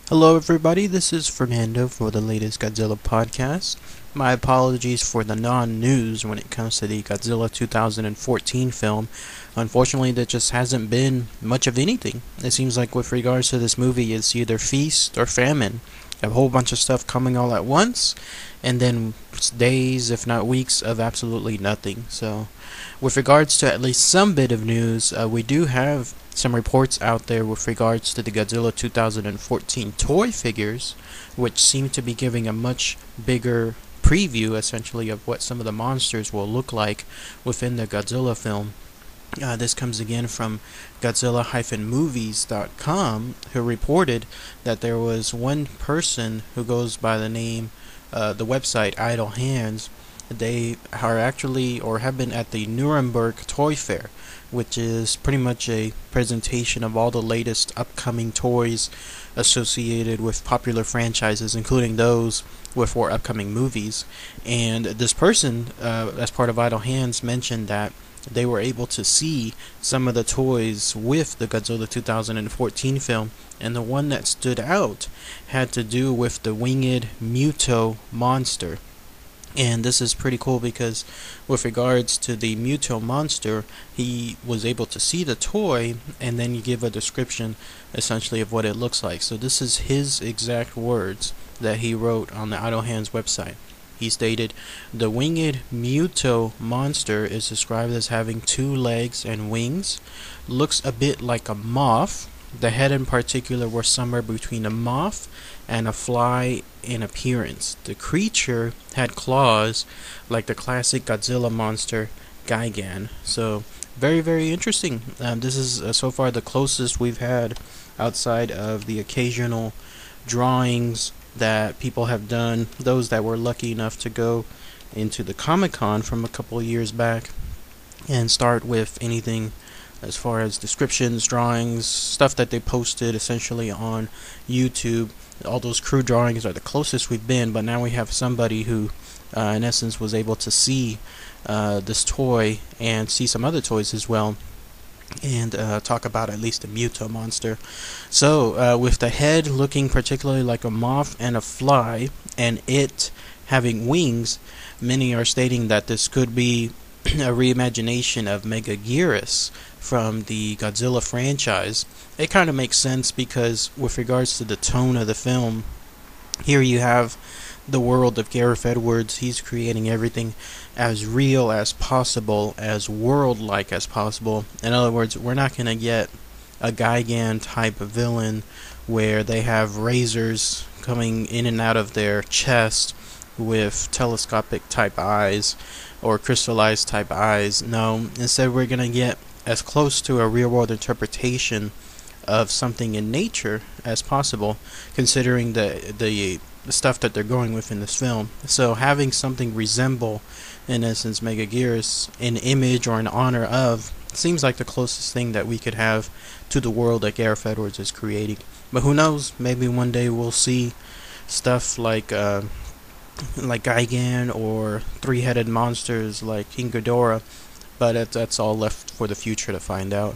Hello, everybody. This is Fernando for the latest Godzilla Podcast. My apologies for the non-news when it comes to the Godzilla 2014 film. Unfortunately, there just hasn't been much of anything. It seems like with regards to this movie, it's either feast or famine. A whole bunch of stuff coming all at once, and then days, if not weeks, of absolutely nothing. So, with regards to at least some bit of news, we do have some reports out there with regards to the Godzilla 2014 toy figures, which seem to be giving a much bigger preview, essentially, of what some of the monsters will look like within the Godzilla film. This comes again from Godzilla-movies.com, who reported that there was one person who goes by the name, the website Idle Hands. They are actually, or have been, at the Nuremberg Toy Fair, which is pretty much a presentation of all the latest upcoming toys associated with popular franchises, including those with 4 upcoming movies. And this person, as part of Idle Hands, mentioned that they were able to see some of the toys with the Godzilla 2014 film, and the one that stood out had to do with the winged MUTO monster. And this is pretty cool because with regards to the MUTO monster, he was able to see the toy and then you give a description essentially of what it looks like. So this is his exact words that he wrote on the Idle Hands website. He stated, "The winged MUTO monster is described as having 2 legs and wings, looks a bit like a moth. The head in particular was somewhere between a moth and a fly in appearance. The creature had claws like the classic Godzilla monster, Gigan." So, very, very interesting. This is so far the closest we've had outside of the occasional drawings that people have done, those that were lucky enough to go into the Comic-Con from a couple of years back and start with anything as far as descriptions, drawings, stuff that they posted essentially on YouTube. All those crude drawings are the closest we've been, but now we have somebody who in essence was able to see this toy and see some other toys as well, and talk about at least the MUTO monster. So with the head looking particularly like a moth and a fly, and it having wings, many are stating that this could be a reimagination of Megaguirus from the Godzilla franchise. It kind of makes sense because with regards to the tone of the film, here you have the world of Gareth Edwards. He's creating everything as real as possible, as world-like as possible. In other words, we're not going to get a Gigan type of villain where they have razors coming in and out of their chest with telescopic type eyes or crystallized type eyes. No, instead we're going to get as close to a real world interpretation of something in nature as possible, considering the stuff that they're going with in this film. So having something resemble, in essence, Megaguirus in image or in honor of, seems like the closest thing that we could have to the world that Gareth Edwards is creating. But who knows, maybe one day we'll see stuff like Gigan or 3-headed monsters like King Ghidorah, but that's all left for the future to find out.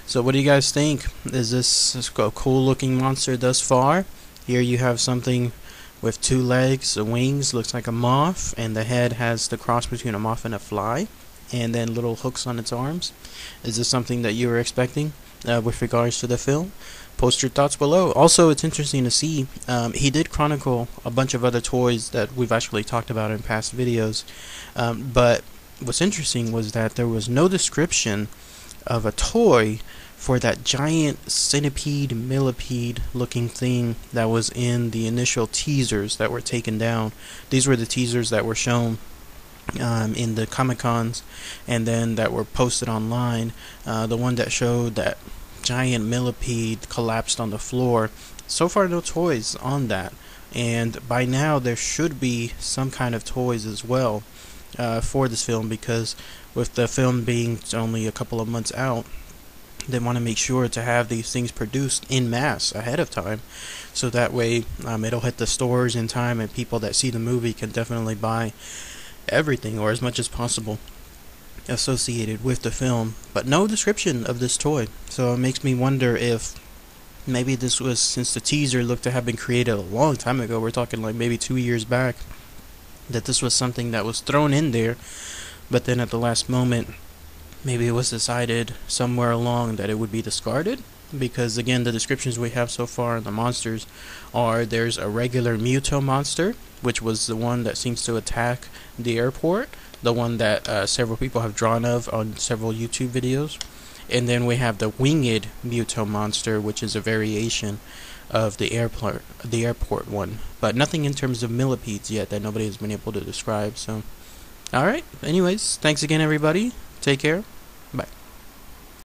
So what do you guys think? Is this a cool looking monster thus far? Here you have something with 2 legs, wings, looks like a moth, and the head has the cross between a moth and a fly, and then little hooks on its arms. Is this something that you were expecting with regards to the film? Post your thoughts below. Also, it's interesting to see, he did chronicle a bunch of other toys that we've actually talked about in past videos, but what's interesting was that there was no description of a toy for that giant centipede, millipede looking thing that was in the initial teasers that were taken down. These were the teasers that were shown in the Comic-Cons and then that were posted online. The one that showed that giant millipede collapsed on the floor. So far no toys on that, and by now there should be some kind of toys as well for this film, because with the film being only a couple of months out, they want to make sure to have these things produced in mass ahead of time, so that way it'll hit the stores in time and people that see the movie can definitely buy everything or as much as possible associated with the film. But no description of this toy, so it makes me wonder if maybe this was, since the teaser looked to have been created a long time ago, we're talking like maybe 2 years back, that this was something that was thrown in there, but then at the last moment, maybe it was decided somewhere along that it would be discarded. Because again, the descriptions we have so far in the monsters are, there's a regular MUTO monster, which was the one that seems to attack the airport, the one that several people have drawn of on several YouTube videos. And then we have the winged MUTO monster, which is a variation of the airport one, but nothing in terms of millipedes yet that nobody has been able to describe. So, alright, anyways, thanks again everybody, take care.